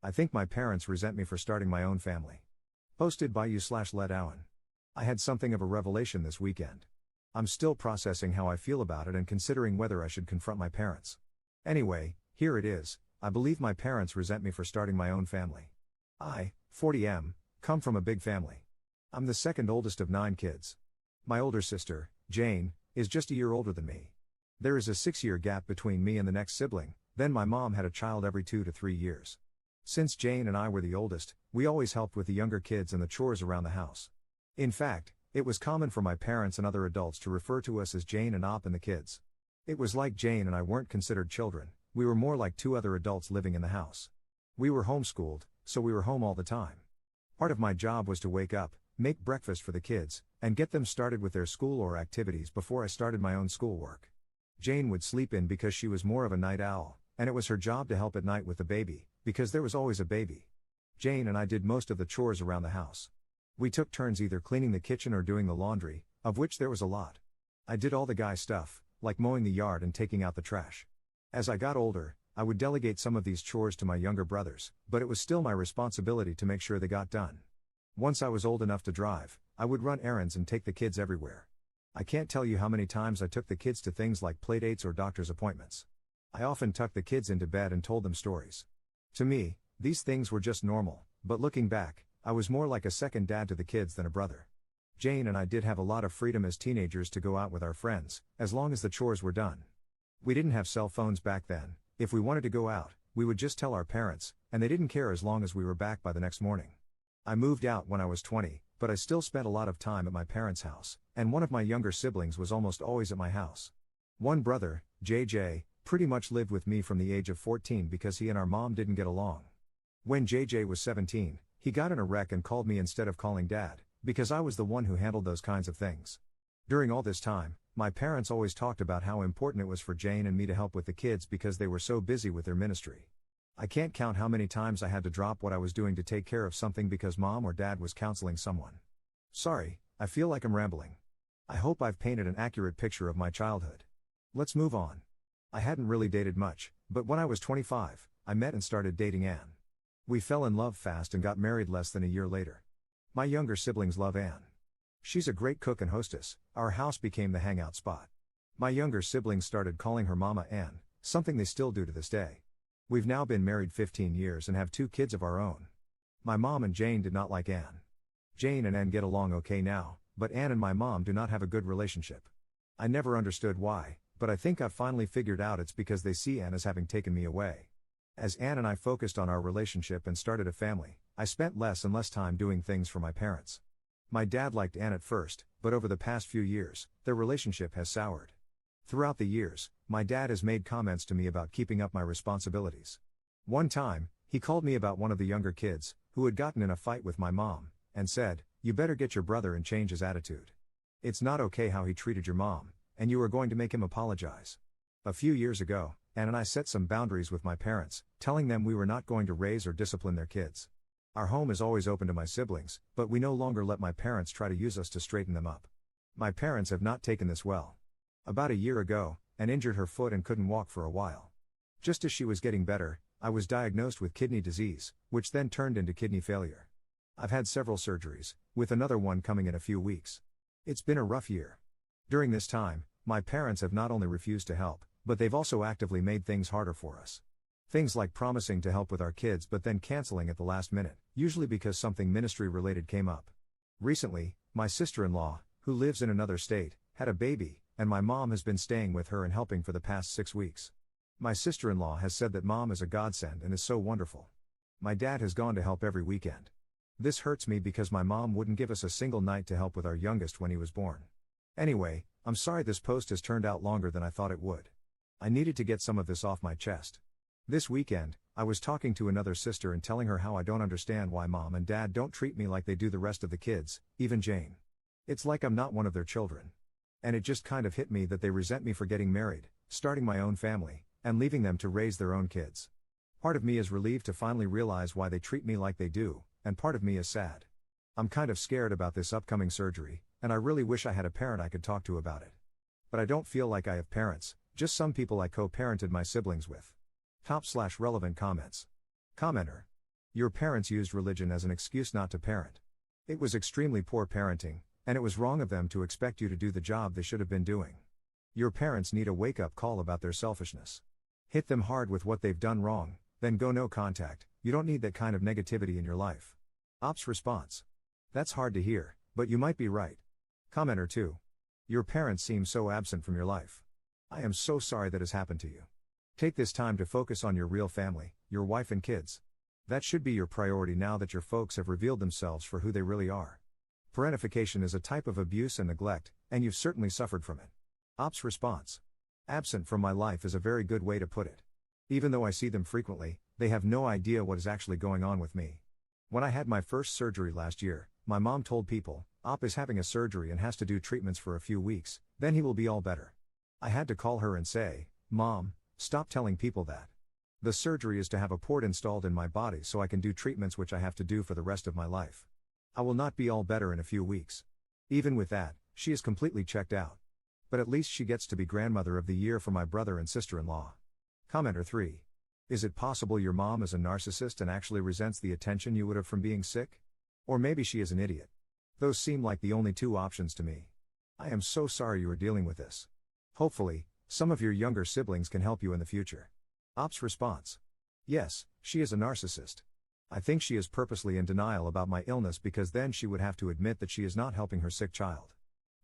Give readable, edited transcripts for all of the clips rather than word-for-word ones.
I think my parents resent me for starting my own family. Posted by you/Led Owen. I had something of a revelation this weekend. I'm still processing how I feel about it and considering whether I should confront my parents. Anyway, here it is. I believe my parents resent me for starting my own family. I, 40M, come from a big family. I'm the second oldest of 9 kids. My older sister, Jane, is just a year older than me. There is a 6-year gap between me and the next sibling, then my mom had a child every 2 to 3 years. Since Jane and I were the oldest, we always helped with the younger kids and the chores around the house. In fact, it was common for my parents and other adults to refer to us as Jane and Op and the kids. It was like Jane and I weren't considered children, we were more like 2 other adults living in the house. We were homeschooled, so we were home all the time. Part of my job was to wake up, make breakfast for the kids, and get them started with their school or activities before I started my own schoolwork. Jane would sleep in because she was more of a night owl, and it was her job to help at night with the baby, because there was always a baby. Jane and I did most of the chores around the house. We took turns either cleaning the kitchen or doing the laundry, of which there was a lot. I did all the guy stuff, like mowing the yard and taking out the trash. As I got older, I would delegate some of these chores to my younger brothers, but it was still my responsibility to make sure they got done. Once I was old enough to drive, I would run errands and take the kids everywhere. I can't tell you how many times I took the kids to things like playdates or doctor's appointments. I often tucked the kids into bed and told them stories. To me, these things were just normal, but looking back, I was more like a second dad to the kids than a brother. Jane and I did have a lot of freedom as teenagers to go out with our friends, as long as the chores were done. We didn't have cell phones back then. If we wanted to go out, we would just tell our parents, and they didn't care as long as we were back by the next morning. I moved out when I was 20, but I still spent a lot of time at my parents' house, and one of my younger siblings was almost always at my house. One brother, JJ, pretty much lived with me from the age of 14 because he and our mom didn't get along. When JJ was 17, he got in a wreck and called me instead of calling Dad, because I was the one who handled those kinds of things. During all this time, my parents always talked about how important it was for Jane and me to help with the kids because they were so busy with their ministry. I can't count how many times I had to drop what I was doing to take care of something because Mom or Dad was counseling someone. Sorry, I feel like I'm rambling. I hope I've painted an accurate picture of my childhood. Let's move on. I hadn't really dated much, but when I was 25, I met and started dating Anne. We fell in love fast and got married less than a year later. My younger siblings love Anne. She's a great cook and hostess. Our house became the hangout spot. My younger siblings started calling her Mama Anne, something they still do to this day. We've now been married 15 years and have 2 kids of our own. My mom and Jane did not like Anne. Jane and Anne get along okay now, but Anne and my mom do not have a good relationship. I never understood why, but I think I've finally figured out it's because they see Anne as having taken me away. As Anne and I focused on our relationship and started a family, I spent less and less time doing things for my parents. My dad liked Anne at first, but over the past few years, their relationship has soured. Throughout the years, my dad has made comments to me about keeping up my responsibilities. One time, he called me about one of the younger kids, who had gotten in a fight with my mom, and said, "You better get your brother and change his attitude. It's not okay how he treated your mom, and you are going to make him apologize." A few years ago, Anne and I set some boundaries with my parents, telling them we were not going to raise or discipline their kids. Our home is always open to my siblings, but we no longer let my parents try to use us to straighten them up. My parents have not taken this well. About a year ago, Anne injured her foot and couldn't walk for a while. Just as she was getting better, I was diagnosed with kidney disease, which then turned into kidney failure. I've had several surgeries, with another one coming in a few weeks. It's been a rough year. During this time, my parents have not only refused to help, but they've also actively made things harder for us. Things like promising to help with our kids but then canceling at the last minute, usually because something ministry-related came up. Recently, my sister-in-law, who lives in another state, had a baby, and my mom has been staying with her and helping for the past 6 weeks. My sister-in-law has said that Mom is a godsend and is so wonderful. My dad has gone to help every weekend. This hurts me because my mom wouldn't give us a single night to help with our youngest when he was born. Anyway, I'm sorry this post has turned out longer than I thought it would. I needed to get some of this off my chest. This weekend, I was talking to another sister and telling her how I don't understand why Mom and Dad don't treat me like they do the rest of the kids, even Jane. It's like I'm not one of their children. And it just kind of hit me that they resent me for getting married, starting my own family, and leaving them to raise their own kids. Part of me is relieved to finally realize why they treat me like they do, and part of me is sad. I'm kind of scared about this upcoming surgery, and I really wish I had a parent I could talk to about it. But I don't feel like I have parents, just some people I co-parented my siblings with. /relevant comments. Commenter. Your parents used religion as an excuse not to parent. It was extremely poor parenting, and it was wrong of them to expect you to do the job they should have been doing. Your parents need a wake-up call about their selfishness. Hit them hard with what they've done wrong, then go no contact. You don't need that kind of negativity in your life. Ops response. That's hard to hear, but you might be right. Commenter 2. Your parents seem so absent from your life. I am so sorry that has happened to you. Take this time to focus on your real family, your wife and kids. That should be your priority now that your folks have revealed themselves for who they really are. Parentification is a type of abuse and neglect, and you've certainly suffered from it. Ops response. Absent from my life is a very good way to put it. Even though I see them frequently, they have no idea what is actually going on with me. When I had my first surgery last year, my mom told people, Op is having a surgery and has to do treatments for a few weeks, then he will be all better. I had to call her and say, Mom, stop telling people that. The surgery is to have a port installed in my body so I can do treatments which I have to do for the rest of my life. I will not be all better in a few weeks. Even with that, she is completely checked out. But at least she gets to be grandmother of the year for my brother and sister-in-law. Commenter 3. Is it possible your mom is a narcissist and actually resents the attention you would have from being sick? Or maybe she is an idiot. Those seem like the only two options to me. I am so sorry you are dealing with this. Hopefully, some of your younger siblings can help you in the future. Ops response. Yes, she is a narcissist. I think she is purposely in denial about my illness because then she would have to admit that she is not helping her sick child.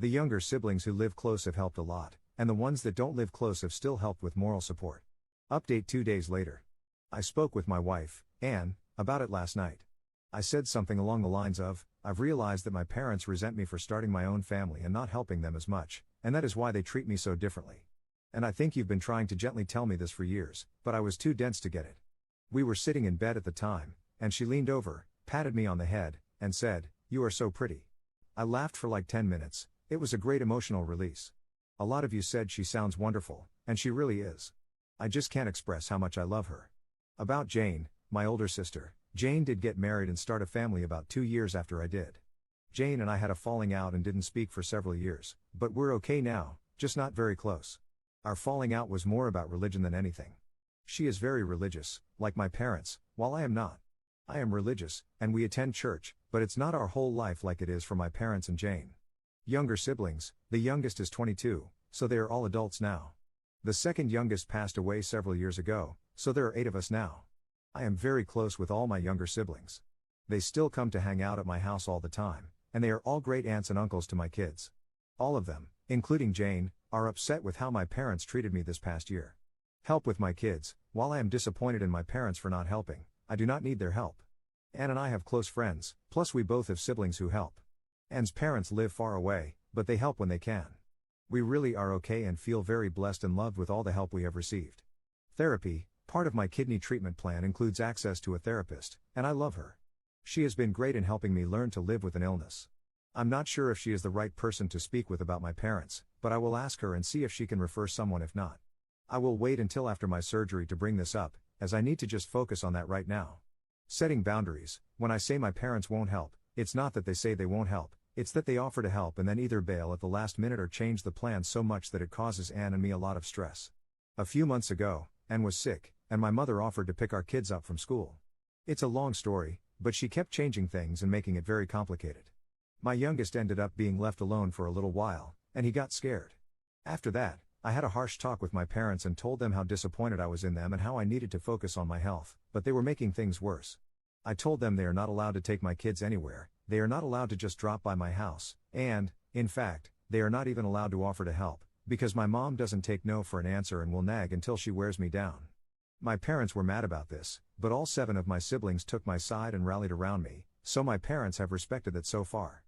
The younger siblings who live close have helped a lot, and the ones that don't live close have still helped with moral support. Update 2 days later. I spoke with my wife, Anne, about it last night. I said something along the lines of, I've realized that my parents resent me for starting my own family and not helping them as much, and that is why they treat me so differently. And I think you've been trying to gently tell me this for years, but I was too dense to get it. We were sitting in bed at the time, and she leaned over, patted me on the head, and said, You are so pretty. I laughed for like 10 minutes, it was a great emotional release. A lot of you said she sounds wonderful, and she really is. I just can't express how much I love her. About Jane, my older sister, Jane did get married and start a family about 2 years after I did. Jane and I had a falling out and didn't speak for several years, but we're okay now, just not very close. Our falling out was more about religion than anything. She is very religious, like my parents, while I am not. I am religious, and we attend church, but it's not our whole life like it is for my parents and Jane. Younger siblings, the youngest is 22, so they are all adults now. The second youngest passed away several years ago, so there are 8 of us now. I am very close with all my younger siblings. They still come to hang out at my house all the time, and they are all great aunts and uncles to my kids. All of them, including Jane, are upset with how my parents treated me this past year. Help with my kids. While I am disappointed in my parents for not helping, I do not need their help. Anne and I have close friends, plus we both have siblings who help. Anne's parents live far away, but they help when they can. We really are okay and feel very blessed and loved with all the help we have received. Therapy, part of my kidney treatment plan includes access to a therapist, and I love her. She has been great in helping me learn to live with an illness. I'm not sure if she is the right person to speak with about my parents, but I will ask her and see if she can refer someone if not. I will wait until after my surgery to bring this up, as I need to just focus on that right now. Setting boundaries. When I say my parents won't help, it's not that they say they won't help, it's that they offer to help and then either bail at the last minute or change the plan so much that it causes Anne and me a lot of stress. A few months ago, Anne was sick, and my mother offered to pick our kids up from school. It's a long story, but she kept changing things and making it very complicated. My youngest ended up being left alone for a little while, and he got scared. After that, I had a harsh talk with my parents and told them how disappointed I was in them and how I needed to focus on my health, but they were making things worse. I told them they are not allowed to take my kids anywhere, they are not allowed to just drop by my house, and, in fact, they are not even allowed to offer to help, because my mom doesn't take no for an answer and will nag until she wears me down. My parents were mad about this, but all 7 of my siblings took my side and rallied around me, so my parents have respected that so far.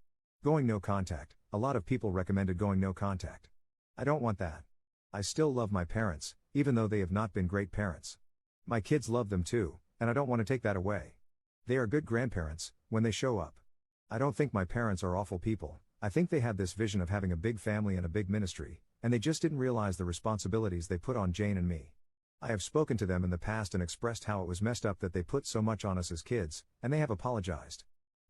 Going no contact. A lot of people recommended going no contact. I don't want that. I still love my parents, even though they have not been great parents. My kids love them too, and I don't want to take that away. They are good grandparents, when they show up. I don't think my parents are awful people, I think they had this vision of having a big family and a big ministry, and they just didn't realize the responsibilities they put on Jane and me. I have spoken to them in the past and expressed how it was messed up that they put so much on us as kids, and they have apologized.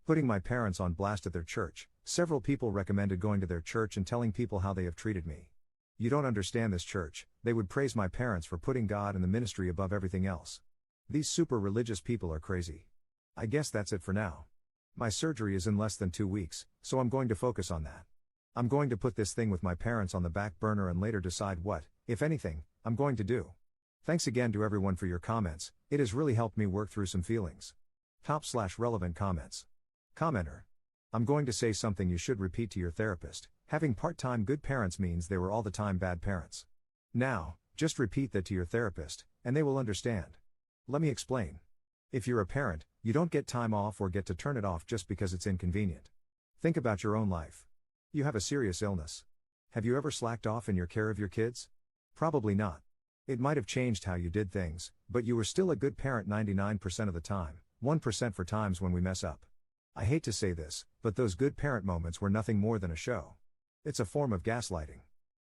Putting my parents on blast at their church, several people recommended going to their church and telling people how they have treated me. You don't understand this church, they would praise my parents for putting God and the ministry above everything else. These super religious people are crazy. I guess that's it for now. My surgery is in less than 2 weeks, so I'm going to focus on that. I'm going to put this thing with my parents on the back burner and later decide what, if anything, I'm going to do. Thanks again to everyone for your comments, it has really helped me work through some feelings. Top/relevant comments. Commenter. I'm going to say something you should repeat to your therapist. Having part-time good parents means they were all the time bad parents. Now, just repeat that to your therapist, and they will understand. Let me explain. If you're a parent, you don't get time off or get to turn it off just because it's inconvenient. Think about your own life. You have a serious illness. Have you ever slacked off in your care of your kids? Probably not. It might have changed how you did things, but you were still a good parent 99% of the time, 1% for times when we mess up. I hate to say this, but those good parent moments were nothing more than a show. It's a form of gaslighting.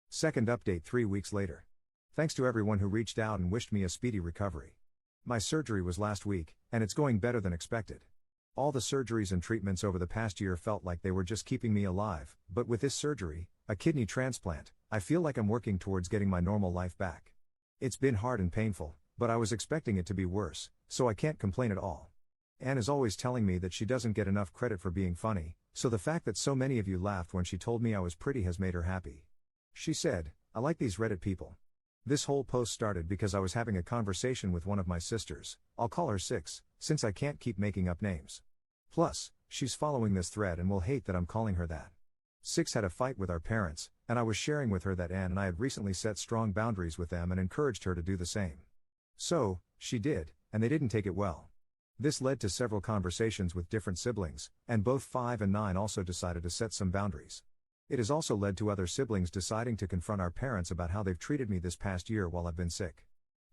Second update 3 weeks later. Thanks to everyone who reached out and wished me a speedy recovery. My surgery was last week, and it's going better than expected. All the surgeries and treatments over the past year felt like they were just keeping me alive, but with this surgery, a kidney transplant, I feel like I'm working towards getting my normal life back. It's been hard and painful, but I was expecting it to be worse, so I can't complain at all. Anne is always telling me that she doesn't get enough credit for being funny, so the fact that so many of you laughed when she told me I was pretty has made her happy. She said, "I like these Reddit people." This whole post started because I was having a conversation with one of my sisters, I'll call her Six, since I can't keep making up names. Plus, she's following this thread and will hate that I'm calling her that. Six had a fight with our parents, and I was sharing with her that Anne and I had recently set strong boundaries with them and encouraged her to do the same. So, she did, and they didn't take it well. This led to several conversations with different siblings, and both 5 and 9 also decided to set some boundaries. It has also led to other siblings deciding to confront our parents about how they've treated me this past year while I've been sick.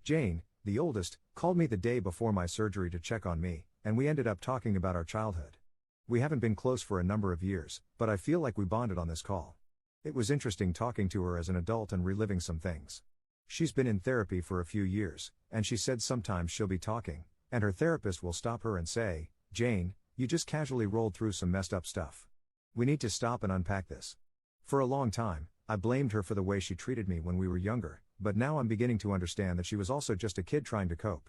Jane, the oldest, called me the day before my surgery to check on me, and we ended up talking about our childhood. We haven't been close for a number of years, but I feel like we bonded on this call. It was interesting talking to her as an adult and reliving some things. She's been in therapy for a few years, and she said sometimes she'll be talking, and her therapist will stop her and say, "Jane, you just casually rolled through some messed up stuff. We need to stop and unpack this." For a long time, I blamed her for the way she treated me when we were younger, but now I'm beginning to understand that she was also just a kid trying to cope.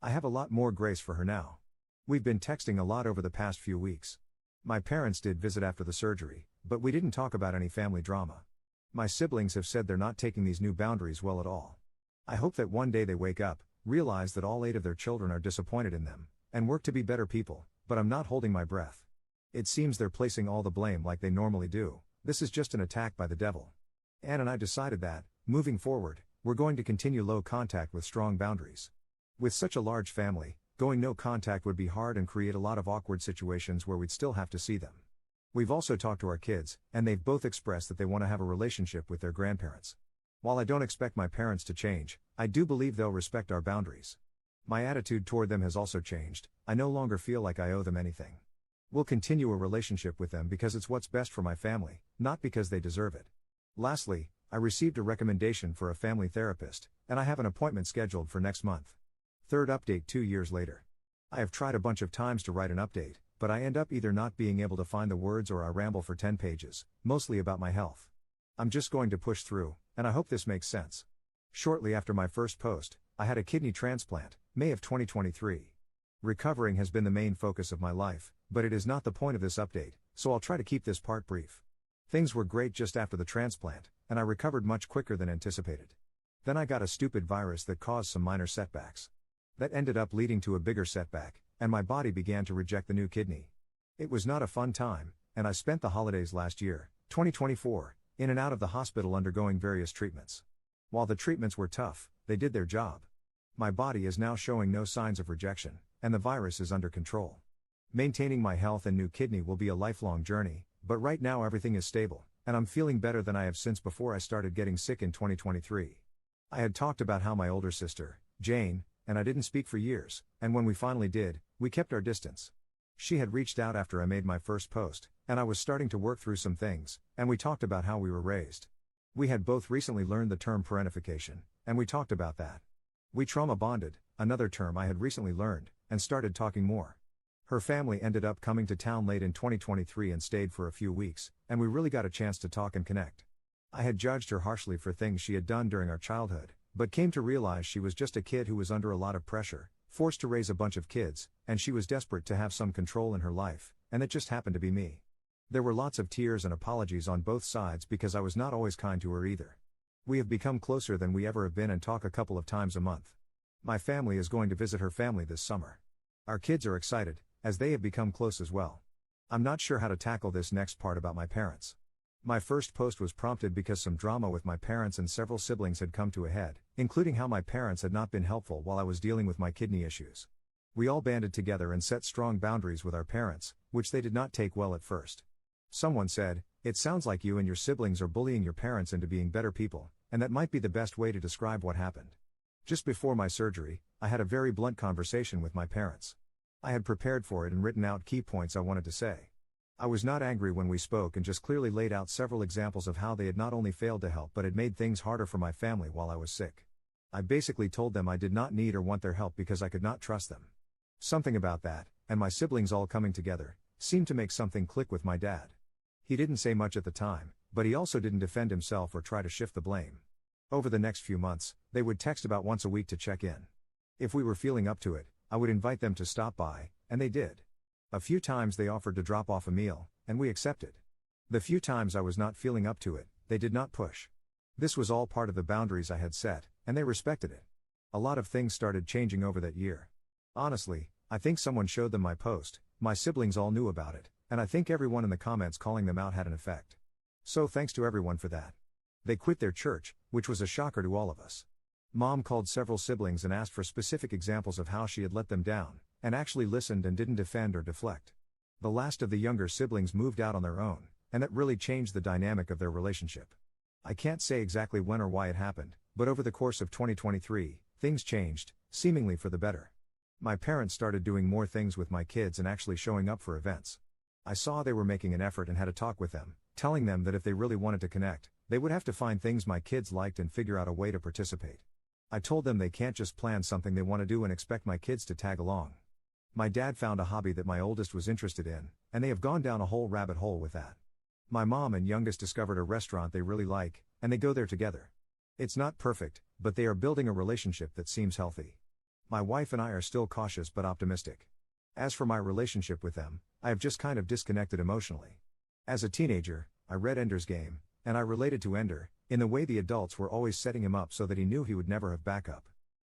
I have a lot more grace for her now. We've been texting a lot over the past few weeks. My parents did visit after the surgery, but we didn't talk about any family drama. My siblings have said they're not taking these new boundaries well at all. I hope that one day they wake up, realize that all 8 of their children are disappointed in them, and work to be better people, but I'm not holding my breath. It seems they're placing all the blame like they normally do. This is just an attack by the devil. Anne and I decided that, moving forward, we're going to continue low contact with strong boundaries. With such a large family, going no contact would be hard and create a lot of awkward situations where we'd still have to see them. We've also talked to our kids, and they've both expressed that they want to have a relationship with their grandparents. While I don't expect my parents to change, I do believe they'll respect our boundaries. My attitude toward them has also changed. I no longer feel like I owe them anything. We'll continue a relationship with them because it's what's best for my family, not because they deserve it. Lastly, I received a recommendation for a family therapist, and I have an appointment scheduled for next month. Third update 2 years later. I have tried a bunch of times to write an update, but I end up either not being able to find the words or I ramble for 10 pages, mostly about my health. I'm just going to push through, and I hope this makes sense. Shortly after my first post, I had a kidney transplant, May of 2023. Recovering has been the main focus of my life, but it is not the point of this update, so I'll try to keep this part brief. Things were great just after the transplant, and I recovered much quicker than anticipated. Then I got a stupid virus that caused some minor setbacks. That ended up leading to a bigger setback, and my body began to reject the new kidney. It was not a fun time, and I spent the holidays last year, 2024, in and out of the hospital undergoing various treatments. While the treatments were tough, they did their job. My body is now showing no signs of rejection, and the virus is under control. Maintaining my health and new kidney will be a lifelong journey, but right now everything is stable, and I'm feeling better than I have since before I started getting sick in 2023. I had talked about how my older sister, Jane, and I didn't speak for years, and when we finally did, we kept our distance. She had reached out after I made my first post, and I was starting to work through some things, and we talked about how we were raised. We had both recently learned the term parentification, and we talked about that. We trauma bonded, another term I had recently learned, and started talking more. Her family ended up coming to town late in 2023 and stayed for a few weeks, and we really got a chance to talk and connect. I had judged her harshly for things she had done during our childhood, but came to realize she was just a kid who was under a lot of pressure, Forced to raise a bunch of kids, and she was desperate to have some control in her life, and it just happened to be me. There were lots of tears and apologies on both sides because I was not always kind to her either. We have become closer than we ever have been and talk a couple of times a month. My family is going to visit her family this summer. Our kids are excited, as they have become close as well. I'm not sure how to tackle this next part about my parents. My first post was prompted because some drama with my parents and several siblings had come to a head, including how my parents had not been helpful while I was dealing with my kidney issues. We all banded together and set strong boundaries with our parents, which they did not take well at first. Someone said, "It sounds like you and your siblings are bullying your parents into being better people, and that might be the best way to describe what happened." Just before my surgery, I had a very blunt conversation with my parents. I had prepared for it and written out key points I wanted to say. I was not angry when we spoke and just clearly laid out several examples of how they had not only failed to help but had made things harder for my family while I was sick. I basically told them I did not need or want their help because I could not trust them. Something about that, and my siblings all coming together, seemed to make something click with my dad. He didn't say much at the time, but he also didn't defend himself or try to shift the blame. Over the next few months, they would text about once a week to check in. If we were feeling up to it, I would invite them to stop by, and they did. A few times they offered to drop off a meal, and we accepted. The few times I was not feeling up to it, they did not push. This was all part of the boundaries I had set, and they respected it. A lot of things started changing over that year. Honestly, I think someone showed them my post, my siblings all knew about it, and I think everyone in the comments calling them out had an effect. So thanks to everyone for that. They quit their church, which was a shocker to all of us. Mom called several siblings and asked for specific examples of how she had let them down, and actually listened and didn't defend or deflect. The last of the younger siblings moved out on their own, and that really changed the dynamic of their relationship. I can't say exactly when or why it happened, but over the course of 2023, things changed, seemingly for the better. My parents started doing more things with my kids and actually showing up for events. I saw they were making an effort and had a talk with them, telling them that if they really wanted to connect, they would have to find things my kids liked and figure out a way to participate. I told them they can't just plan something they want to do and expect my kids to tag along. My dad found a hobby that my oldest was interested in, and they have gone down a whole rabbit hole with that. My mom and youngest discovered a restaurant they really like, and they go there together. It's not perfect, but they are building a relationship that seems healthy. My wife and I are still cautious but optimistic. As for my relationship with them, I have just kind of disconnected emotionally. As a teenager, I read Ender's Game, and I related to Ender, in the way the adults were always setting him up so that he knew he would never have backup.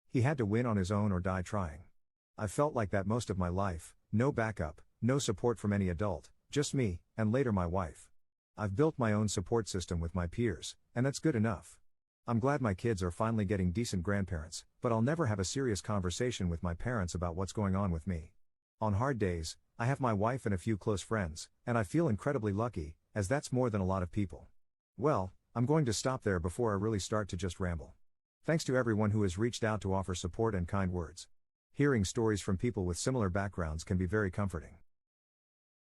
He had to win on his own or die trying. I felt like that most of my life, no backup, no support from any adult, just me, and later my wife. I've built my own support system with my peers, and that's good enough. I'm glad my kids are finally getting decent grandparents, but I'll never have a serious conversation with my parents about what's going on with me. On hard days, I have my wife and a few close friends, and I feel incredibly lucky, as that's more than a lot of people. Well, I'm going to stop there before I really start to just ramble. Thanks to everyone who has reached out to offer support and kind words. Hearing stories from people with similar backgrounds can be very comforting.